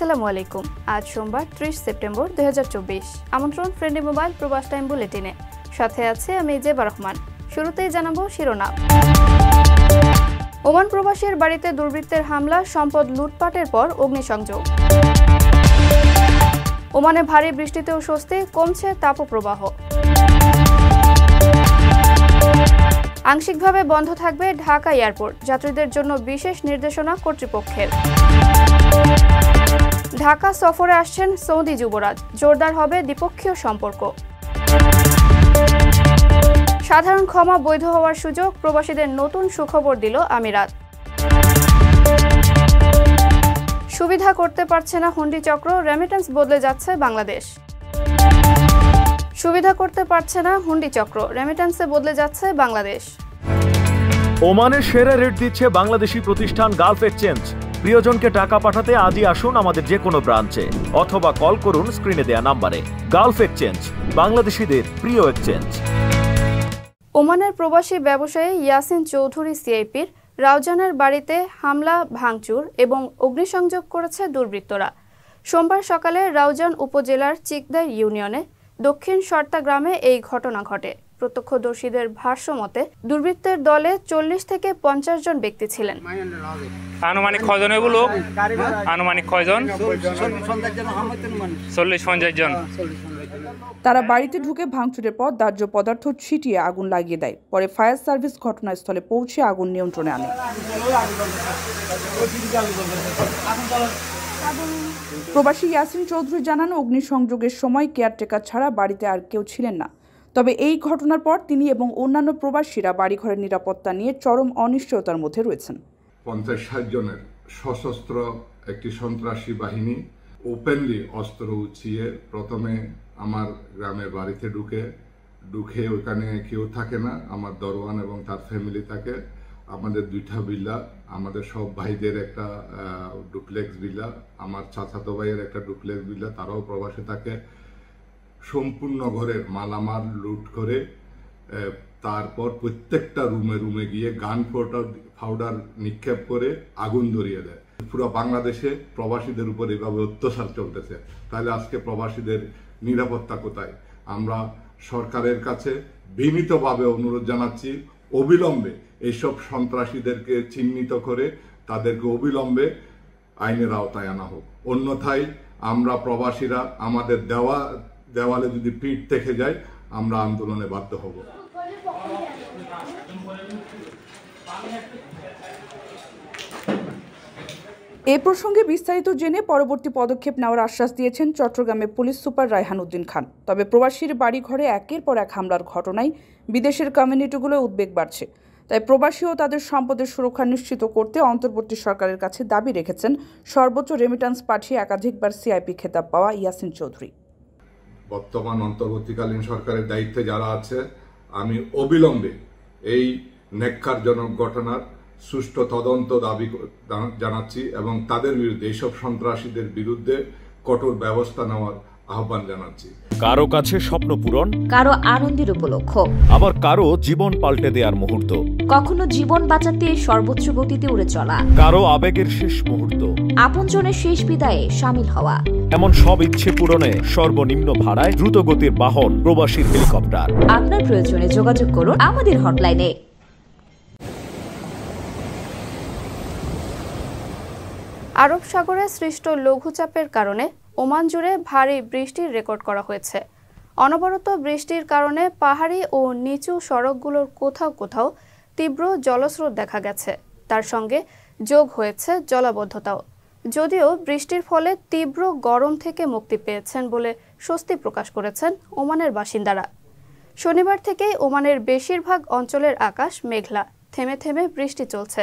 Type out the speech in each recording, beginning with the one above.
আসসালামু আলাইকুম। আজ সোমবার 30 সেপ্টেম্বর 2024। আমন্ত্রণ ফ্রেন্ডলি মোবাইল প্রবাস টাইম বুলেটিনে। সাথে আছে আমি জেবা রহমান। শুরুতেই জানাবো শিরোনাম। ওমান প্রবাসীর বাড়িতে দুর্বৃত্তের হামলা, সম্পদ লুটপাটের পর অগ্নিসংযোগ। ওমানে ভারী বৃষ্টিতেও স্বস্তি, কমছে তাপপ্রবাহ। আংশিকভাবে বন্ধ থাকবে ঢাকা এয়ারপোর্ট, যাত্রীদের জন্য বিশেষ নির্দেশনা কর্তৃপক্ষের। ঢাকা সফরে আসছেন সৌদি যুবরাজ, জোরদার হবে দ্বিপক্ষীয় সম্পর্ক। সাধারণ ক্ষমা বৈধ হওয়ার সুযোগ, প্রবাসীদের নতুন সুখবর দিল আমিরাত। সুবিধা করতে পারছে না হুন্ডি চক্র, রেমিটেন্স বদলে যাচ্ছে বাংলাদেশ। সুবিধা করতে পারছে না হুন্ডি চক্র, রেমিটেন্সে বদলে যাচ্ছে বাংলাদেশ। ওমানের সেরা রেট দিচ্ছে বাংলাদেশি প্রতিষ্ঠান গালফ এক্সচেঞ্জ। প্রিয়জনকে টাকা পাঠাতে আজই আসুন আমাদের যে কোনো ব্রাঞ্চে অথবা কল করুন স্ক্রিনে দেয়া নাম্বারে। গালফ এক্সচেঞ্জ, বাংলাদেশিদের প্রিয় এক্সচেঞ্জ। ওমানের প্রবাসী ব্যবসায়ী ইয়াসিন চৌধুরী সিআইপির রাউজানের বাড়িতে হামলা, ভাঙচুর এবং অগ্নিসংযোগ করেছে দুর্বৃত্তরা। সোমবার সকালে রাউজান উপজেলার চিকদার ইউনিয়নে দক্ষিণ শর্তা গ্রামে এই ঘটনা ঘটে। প্রত্যক্ষদর্শীদের ভাষ্য মতে দুর্বৃত্তের দলে 40 থেকে 50 জন ব্যক্তি ছিলেন। আনুমানিক কয়জন এগুলো? আনুমানিক কয়জন? 40-50 জন। তারা বাড়িতে ঢুকে ভাঙচুরের পর দাহ্য পদার্থ ছিটিয়ে আগুন লাগিয়ে দেয়। পরে ফায়ার সার্ভিস ঘটনাস্থলে পৌঁছে আগুন নিয়ন্ত্রণে আনে। প্রবাসী ইয়াসিন চৌধুরী জানান, অগ্নিসংযোগের সময় কেয়ারটেকার ছাড়া বাড়িতে আর কেউ ছিলেন না। তবে এই ঘটনার পর তিনি এবং অন্যান্য প্রবাসীরা বাড়িঘরের নিরাপত্তা নিয়ে চরম অনিশ্চয়তার মধ্যে রয়েছেন। 50-60 জনের সশস্ত্র একটি সন্ত্রাসী বাহিনী ওপেনলি অস্ত্র উঁচিয়ে প্রথমে আমার গ্রামের বাড়িতে ঢুকে ওখানে কেউ থাকে না, আমার দরওয়ান এবং তার ফ্যামিলি থাকে। আমাদের 2টা বিল্লা, আমাদের সব ভাইদের একটা ডুপ্লেক্স বিল্লা, আমার চাচাতো ভাইয়ের একটা ডুপ্লেক্স বিল্লা, তারাও প্রবাসে থাকে। সম্পূর্ণ ঘরের মালামাল লুট করে তারপর প্রত্যেকটা রুমে গিয়ে গান পাউডার নিক্ষেপ করে আগুন ধরিয়ে দেয়। পুরো বাংলাদেশে প্রবাসীদের উপর এভাবে অত্যাচার চলতেছে, তাহলে আজকে প্রবাসীদের নিরাপত্তা কোথায়? আমরা সরকারের কাছে বিনীতভাবে অনুরোধ জানাচ্ছি, অবিলম্বে এইসব সন্ত্রাসীদেরকে চিহ্নিত করে তাদেরকে অবিলম্বে আইনের আওতায় আনা হোক। অন্যথায় আমরা প্রবাসীরা আমাদের দেওয়ালে যদি পিঠ থেকে যায়, আমরা আন্দোলনে বাধ্য হব। এ প্রসঙ্গে বিস্তারিত জেনে পরবর্তী পদক্ষেপ নেওয়ার আশ্বাস দিয়েছেন চট্টগ্রামের পুলিশ সুপার রায়হান উদ্দিন খান। তবে প্রবাসীর বাড়িঘরে একের পর এক হামলার ঘটনায় বিদেশের কমিউনিটিগুলো উদ্বেগ বাড়ছে। তাই প্রবাসী ও তাদের সম্পদের সুরক্ষা নিশ্চিত করতে অন্তর্বর্তী সরকারের কাছে দাবি রেখেছেন সর্বোচ্চ রেমিটেন্স পাঠিয়ে একাধিকবার সিআইপি খেতাব পাওয়া ইয়াসিন চৌধুরী। বর্তমান অন্তর্বর্তীকালীন সরকারের দায়িত্বে যারা আছে, আমি অবিলম্বে এই ন্যাক্কারজনক ঘটনার সুষ্ঠু তদন্ত দাবি জানাচ্ছি এবং তাদের বিরুদ্ধে, এইসব সন্ত্রাসীদের বিরুদ্ধে কঠোর ব্যবস্থা নেওয়ার আহ্বান জানাচ্ছি। কারো কাছে স্বপ্ন পূরণ, কারো আনন্দের উপলক্ষ, আবার কারো জীবন পাল্টে দেওয়ার মুহূর্ত, কখনো জীবন বাঁচাতে সর্বোচ্চ গতিতে উড়ে চলা, কারো আবেগের শেষ মুহূর্ত, আপনজনের শেষ বিদায়ে শামিল হওয়া, এমন সব ইচ্ছে পূরণে সর্বনিম্ন ভাড়ায় দ্রুত গতির বাহন প্রবাসী হেলিকপ্টার। আপনার প্রয়োজনে যোগাযোগ করুন আমাদের হটলাইনে। আরব সাগরে সৃষ্ট লঘুচাপের কারণে ওমান জুড়ে ভারী বৃষ্টির রেকর্ড করা হয়েছে। অনবরত বৃষ্টির কারণে পাহাড়ি ও নিচু সড়কগুলোর কোথাও কোথাও তীব্র জলস্রোত দেখা গেছে। তার সঙ্গে যোগ হয়েছে জলাবদ্ধতাও। যদিও বৃষ্টির ফলে তীব্র গরম থেকে মুক্তি পেয়েছেন বলে স্বস্তি প্রকাশ করেছেন ওমানের বাসিন্দারা। শনিবার থেকেই ওমানের বেশিরভাগ অঞ্চলের আকাশ মেঘলা, থেমে থেমে বৃষ্টি চলছে।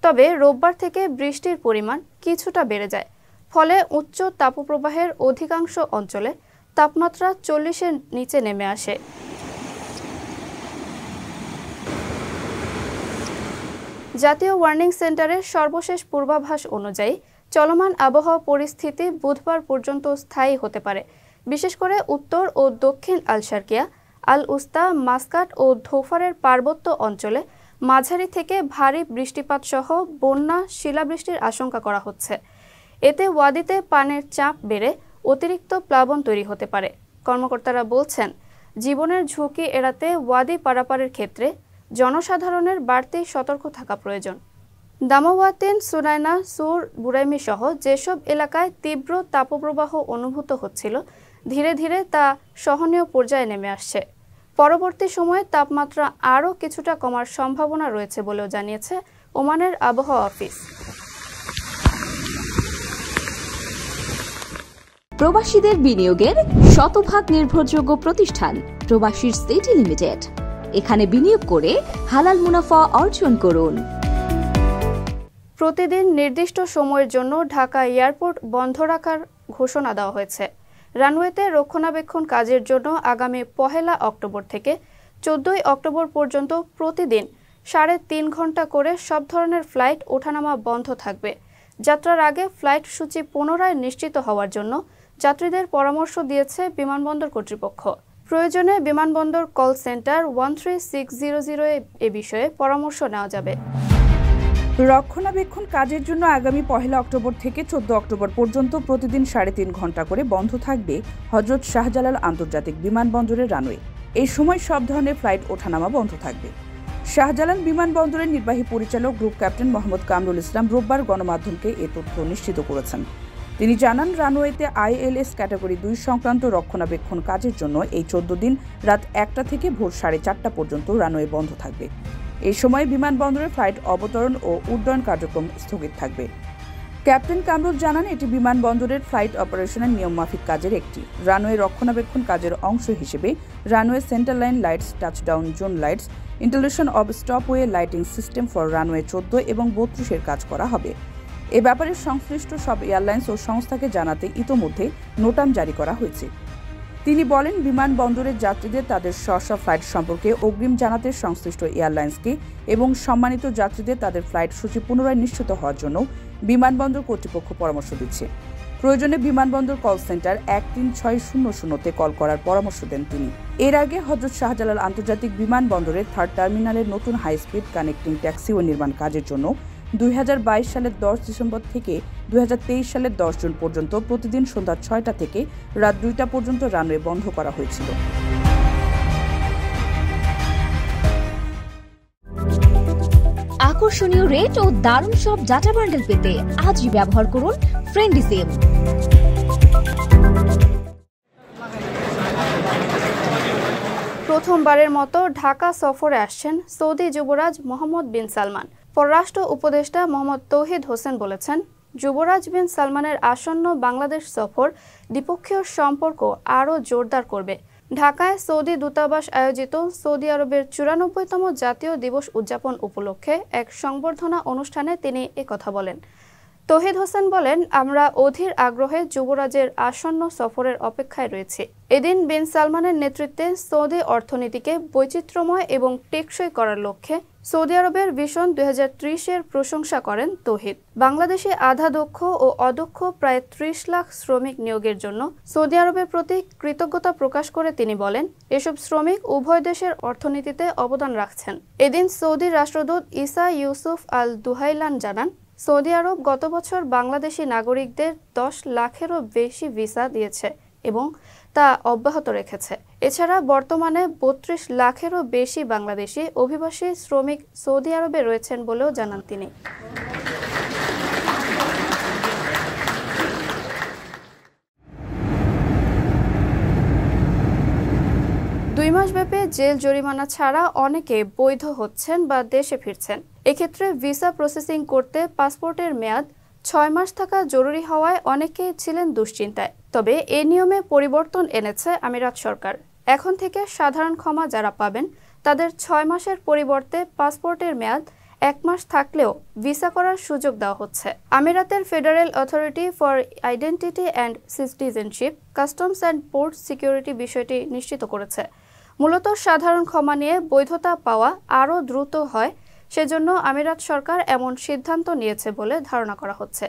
তবে রোববার থেকে বৃষ্টির পরিমাণ কিছুটা বেড়ে যায়, ফলে উচ্চ তাপপ্রবাহের অধিকাংশ অঞ্চলে তাপমাত্রা 40-এর নিচে নেমে আসে। জাতীয় ওয়ার্নিং সেন্টারের সর্বশেষ পূর্বাভাস অনুযায়ী চলমান আবহাওয়া পরিস্থিতি বুধবার পর্যন্ত স্থায়ী হতে পারে। বিশেষ করে উত্তর ও দক্ষিণ আল শারকিয়া, আল উস্তা, মাসকাট ও ধোফারের পার্বত্য অঞ্চলে মাঝারি থেকে ভারী বৃষ্টিপাত সহ বন্যা, শিলাবৃষ্টির আশঙ্কা করা হচ্ছে। এতে ওয়াদিতে পানির চাপ বেড়ে অতিরিক্ত প্লাবন তৈরি হতে পারে। কর্মকর্তারা বলছেন, জীবনের ঝুঁকি এড়াতে ওয়াদি পারাপারের ক্ষেত্রে জনসাধারণের বাড়তি সতর্ক থাকা প্রয়োজন। দামাওয়াতিন, সুনাইনা, সুর, বুরাইমি সহ যেসব এলাকায় তীব্র তাপপ্রবাহ অনুভূত হচ্ছিল, ধীরে ধীরে তা সহনীয় পর্যায়ে নেমে আসছে। পরবর্তী সময়ে তাপমাত্রা আরও কিছুটা কমার সম্ভাবনা রয়েছে বলেও জানিয়েছে ওমানের আবহাওয়া অফিস। প্রবাসীদের বিনিয়োগের শতভাগ নির্ভরযোগ্য প্রতিষ্ঠান প্রবাসীর সিটি লিমিটেড। এখানে বিনিয়োগ করে হালাল মুনাফা অর্জন করুন। প্রতিদিন নির্দিষ্ট সময়ের জন্য ঢাকা এয়ারপোর্ট বন্ধ রাখার ঘোষণা দেওয়া হয়েছে। রানওয়েতে রক্ষণাবেক্ষণ কাজের জন্য আগামী 1 অক্টোবর থেকে 14 অক্টোবর পর্যন্ত প্রতিদিন 3.5 ঘন্টা করে সব ধরনের ফ্লাইট ওঠানামা বন্ধ থাকবে। যাত্রার আগে ফ্লাইট সূচি পুনরায় নিশ্চিত হওয়ার জন্য যাত্রীদের পরামর্শ দিয়েছে বিমানবন্দর কর্তৃপক্ষ। প্রয়োজনে বিমানবন্দর কল সেন্টার 13600 এ বিষয়ে পরামর্শ নেওয়া যাবে। রক্ষণাবেক্ষণ কাজের জন্য আগামী 1 অক্টোবর থেকে 14 অক্টোবর পর্যন্ত প্রতিদিন 3.5 ঘন্টা করে বন্ধ থাকবে হযরত শাহজালাল আন্তর্জাতিক বিমানবন্দরের রানওয়ে। এই সময় সব ধরনের ফ্লাইট ওঠানামা বন্ধ থাকবে। শাহজালাল বিমানবন্দরের নির্বাহী পরিচালক গ্রুপ ক্যাপ্টেন মোহাম্মদ কামরুল ইসলাম রোববার গণমাধ্যমকে এ তথ্য নিশ্চিত করেছেন। তিনি জানান, রানওয়েতে ILS ক্যাটাগরি 2 সংক্রান্ত রক্ষণাবেক্ষণ কাজের জন্য এই 14 দিন রাত 1টা থেকে ভোর 4:30 পর্যন্ত রানওয়ে বন্ধ থাকবে। এই সময় বিমানবন্দরে ফ্লাইট অবতরণ ও উড্ডয়ন কার্যক্রম স্থগিত থাকবে। ক্যাপ্টেন কামরুল জানান, এটি বিমানবন্দরের ফ্লাইট অপারেশনের নিয়মমাফিক কাজের একটি। রানওয়ে রক্ষণাবেক্ষণ কাজের অংশ হিসেবে runway centre line lights, touchdown zone lights, installation of stopway lighting system for runway 14 এবং 32 কাজ করা হবে। এ ব্যাপারে সংশ্লিষ্ট সব এয়ারলাইন্স ও সংস্থাকে জানাতে ইতোমধ্যে নোটাম জারি করা হয়েছে। তিনি বলেন, বিমানবন্দরের যাত্রীদের তাদের স্ব ফ্লাইট সম্পর্কে অগ্রিম জানাতে সংশ্লিষ্ট এয়ারলাইন্সকে এবং সম্মানিত যাত্রীদের তাদের ফ্লাইট সূচি পুনরায় নিশ্চিত হওয়ার জন্য বিমানবন্দর কর্তৃপক্ষ পরামর্শ দিচ্ছে। প্রয়োজনে বিমানবন্দর কল সেন্টার 13600-তে কল করার পরামর্শ দেন তিনি। এর আগে হযরত শাহজালাল আন্তর্জাতিক বিমানবন্দরের 3rd টার্মিনালের নতুন হাই স্পিড কানেক্টিং ট্যাক্সিওয়ে নির্মাণ কাজের জন্য 2022 সালের 10 ডিসেম্বর থেকে 2023 সালের 10 জুন পর্যন্ত প্রতিদিন সন্ধ্যা 6টা থেকে রাত 2টা পর্যন্ত রানওয়ে বন্ধ করা হয়েছিল। আকর্ষণীয় রেট ও দারুণ সব ডাটা বান্ডেল পেতে আজই ব্যবহার করুন ফ্রেন্ডলি সিম। প্রথমবারের মতো ঢাকা সফরে আসছেন সৌদি যুবরাজ মোহাম্মদ বিন সালমান। পররাষ্ট্র উপদেষ্টা মোহাম্মদ তৌহিদ হোসেন বলেছেন, যুবরাজ বিন সালমানের আসন্ন বাংলাদেশ সফর দ্বিপক্ষীয় সম্পর্ক আরও জোরদার করবে। ঢাকায় সৌদি দূতাবাস আয়োজিত সৌদি আরবের 94তম জাতীয় দিবস উদযাপন উপলক্ষে এক সংবর্ধনা অনুষ্ঠানে তিনি একথা বলেন। তৌহিদ হোসেন বলেন, আমরা অধীর আগ্রহে যুবরাজের আসন্ন সফরের অপেক্ষায় রয়েছি। এদিন বিন সালমানের নেতৃত্বে সৌদি অর্থনীতিকে বৈচিত্র্যময় এবং টেকসই করার লক্ষ্যে সৌদি আরবের ভিশন 2030-এর প্রশংসা করেন তৌহিদ। বাংলাদেশে আধা দক্ষ ও অদক্ষ প্রায় 30 লাখ শ্রমিক নিয়োগের জন্য সৌদি আরবের প্রতি কৃতজ্ঞতা প্রকাশ করে তিনি বলেন, এসব শ্রমিক উভয় দেশের অর্থনীতিতে অবদান রাখছেন। এদিন সৌদি রাষ্ট্রদূত ইসা ইউসুফ আল দুহাইলান জানান, সৌদি আরব গত বছর বাংলাদেশি নাগরিকদের 10 লাখেরও বেশি ভিসা দিয়েছে এবং তা অব্যাহত রেখেছে। এছাড়া বর্তমানে 32 লাখেরও বেশি বাংলাদেশি অভিবাসী শ্রমিক সৌদি আরবে রয়েছেন বলেও জানান তিনি। 2 মাসব্যাপী জেল জরিমানা ছাড়া অনেকে বৈধ হচ্ছেন বা দেশে ফিরছেন। এক্ষেত্রে ভিসা প্রসেসিং করতে পাসপোর্টের মেয়াদ 6 মাস থাকা জরুরি হওয়ায় অনেকেই ছিলেন দুশ্চিন্তায়। তবে এই নিয়মে পরিবর্তন এনেছে আমিরাত সরকার। এখন থেকে সাধারণ ক্ষমা যারা পাবেন তাদের 6 মাসের পরিবর্তে পাসপোর্টের মেয়াদ 1 মাস থাকলেও ভিসা করার সুযোগ দেওয়া হচ্ছে। আমিরাতের federal authority for identity and citizenship, customs and port security বিষয়টি নিশ্চিত করেছে। মূলত সাধারণ ক্ষমা নিয়ে বৈধতা পাওয়া আরও দ্রুত হয়, সেজন্য আমিরাত সরকার এমন সিদ্ধান্ত নিয়েছে বলে ধারণা করা হচ্ছে।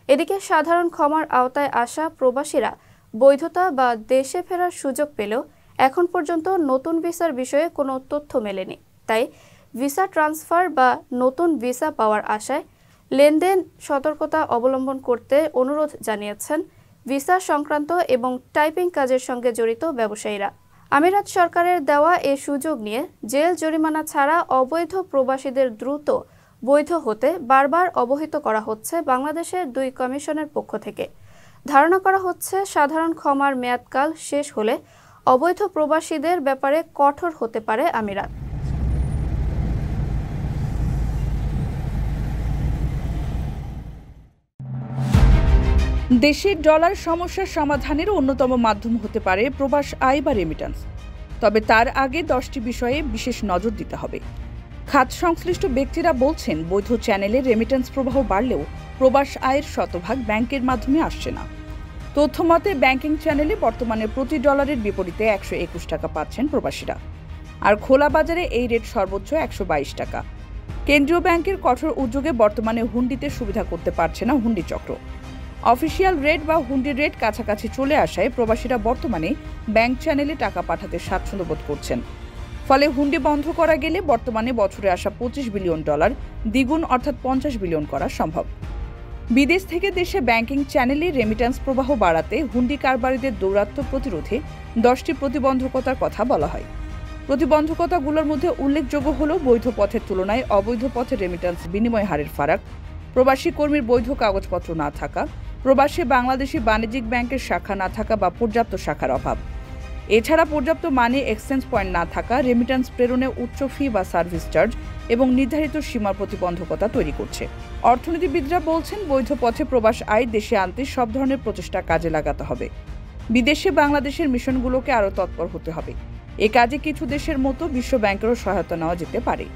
এদিকে সাধারণ ক্ষমার আওতায় আসা প্রবাসীরা বৈধতা বা দেশে ফেরার সুযোগ পেলেও এখন পর্যন্ত নতুন ভিসার বিষয়ে কোনো তথ্য মেলেনি। তাই ভিসা ট্রান্সফার বা নতুন ভিসা পাওয়ার আশায় লেনদেন সতর্কতা অবলম্বন করতে অনুরোধ জানিয়েছেন ভিসা সংক্রান্ত এবং টাইপিং কাজের সঙ্গে জড়িত ব্যবসায়ীরা। আমিরাত সরকারের দেওয়া এ সুযোগ নিয়ে জেল জরিমানা ছাড়া অবৈধ প্রবাসীদের দ্রুত বৈধ হতে বারবার অবহিত করা হচ্ছে বাংলাদেশের 2 কমিশনের পক্ষ থেকে। ধারণা করা হচ্ছে সাধারণ ক্ষমার মেয়াদকাল শেষ হলে অবৈধ প্রবাসীদের ব্যাপারে কঠোর হতে পারে আমিরাত। দেশের ডলার সমস্যার সমাধানের অন্যতম মাধ্যম হতে পারে প্রবাস আয় বা রেমিট্যান্স। তবে তার আগে 10টি বিষয়ে বিশেষ নজর দিতে হবে। খাত সংশ্লিষ্ট ব্যক্তিরা বলছেন, বৈধ চ্যানেলে রেমিট্যান্স প্রবাহ বাড়লেও প্রবাস আয়ের শতভাগ ব্যাংকের মাধ্যমে আসছে না। তথ্যমতে ব্যাংকিং চ্যানেলে বর্তমানে প্রতি ডলারের বিপরীতে 121 টাকা পাচ্ছেন প্রবাসীরা, আর খোলা বাজারে এই রেট সর্বোচ্চ 122 টাকা। কেন্দ্রীয় ব্যাংকের কঠোর উদ্যোগে বর্তমানে হুন্ডিতে সুবিধা করতে পারছে না হুন্ডি চক্র। অফিসিয়াল রেট বা হুন্ডির রেট কাছাকাছি চলে আসায় প্রবাসীরা বর্তমানে ব্যাংক চ্যানেলে টাকা পাঠাতে স্বাচ্ছন্দ্য বোধ করছেন। ফলে হুন্ডি বন্ধ করা গেলে বর্তমানে বছরে আসা $25 বিলিয়ন দ্বিগুণ অর্থাৎ $50 বিলিয়ন করা সম্ভব। বিদেশ থেকে দেশে ব্যাংকিং চ্যানেলে রেমিট্যান্স প্রবাহ বাড়াতে হুন্ডি কারবারিদের দৌরাত্ম্য প্রতিরোধে 10টি প্রতিবন্ধকতার কথা বলা হয়। প্রতিবন্ধকতাগুলোর মধ্যে উল্লেখযোগ্য হল বৈধ পথের তুলনায় অবৈধ পথে রেমিট্যান্স বিনিময় হারের ফারাক, প্রবাসী কর্মীর বৈধ কাগজপত্র না থাকা, প্রবাসী বাংলাদেশি বাণিজ্যিক ব্যাংকের শাখা না থাকা বা পর্যাপ্ত শাখার অভাব। এছাড়া পর্যাপ্ত মানি এক্সচেঞ্জ পয়েন্ট না থাকা রেমিট্যান্স প্রেরণে উচ্চ ফি বা সার্ভিস চার্জ এবং নির্ধারিত সীমার প্রতিবন্ধকতা তৈরি করছে। অর্থনীতিবিদরা বলছেন, বৈধ পথে প্রবাস আয় দেশে আনতে সব ধরনের প্রচেষ্টা কাজে লাগাতে হবে। বিদেশে বাংলাদেশের মিশনগুলোকে আরও তৎপর হতে হবে। এ কাজে কিছু দেশের মতো বিশ্ব ব্যাংকেরও সহায়তা নেওয়া যেতে পারে।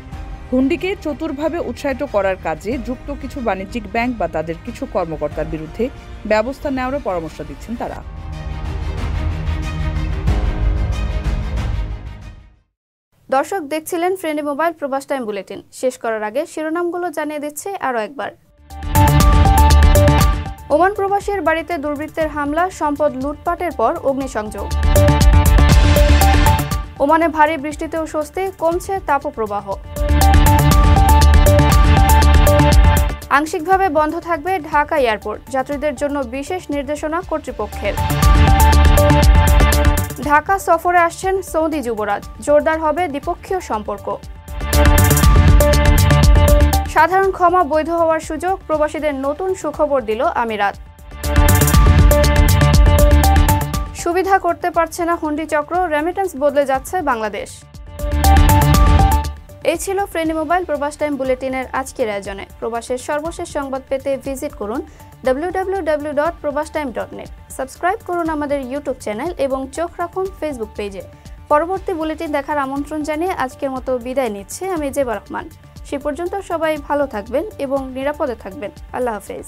হুন্ডিকে চতুরভাবে উৎসাহিত করার কাজে যুক্ত কিছু বাণিজ্যিক ব্যাংক বা তাদের কিছু কর্মকর্তার বিরুদ্ধে ব্যবস্থা নেওয়ারও পরামর্শ দিচ্ছেন তারা। দর্শক দেখছিলেন ফ্রেন্ডলি মোবাইল প্রবাস টাইম বুলেটিন। শেষ করার আগে শিরোনামগুলো জানিয়ে দিচ্ছে আরও একবার। ওমান প্রবাসীর বাড়িতে দুর্বৃত্তের হামলা, সম্পদ লুটপাটের পর অগ্নিসংযোগ। ওমানে ভারী বৃষ্টিতেও স্বস্তি, কমছে তাপপ্রবাহ। আংশিকভাবে বন্ধ থাকবে ঢাকা এয়ারপোর্ট, যাত্রীদের জন্য বিশেষ নির্দেশনা কর্তৃপক্ষের। ঢাকা সফরে আসছেন সৌদি যুবরাজ, জোরদার হবে দ্বিপক্ষীয় সম্পর্ক। সাধারণ ক্ষমা বৈধ হওয়ার সুযোগ, প্রবাসীদের নতুন সুখবর দিল আমিরাত। সুবিধা করতে পারছে না হুন্ডি চক্র, রেমিট্যান্স বদলে যাচ্ছে বাংলাদেশ। এই ছিল ফ্রেন্ডলি মোবাইল প্রবাস টাইম বুলেটিনের আজকের আয়োজনে। প্রবাসের সর্বশেষ সংবাদ পেতে ভিজিট করুন www.probastime.net। সাবস্ক্রাইব করুন আমাদের ইউটিউব চ্যানেল এবং চোখ রাখুন ফেসবুক পেজে। পরবর্তী বুলেটিন দেখার আমন্ত্রণ জানিয়ে আজকের মতো বিদায় নিচ্ছে আমি জেবা রহমান। সে পর্যন্ত সবাই ভালো থাকবেন এবং নিরাপদে থাকবেন। আল্লাহ হাফেজ।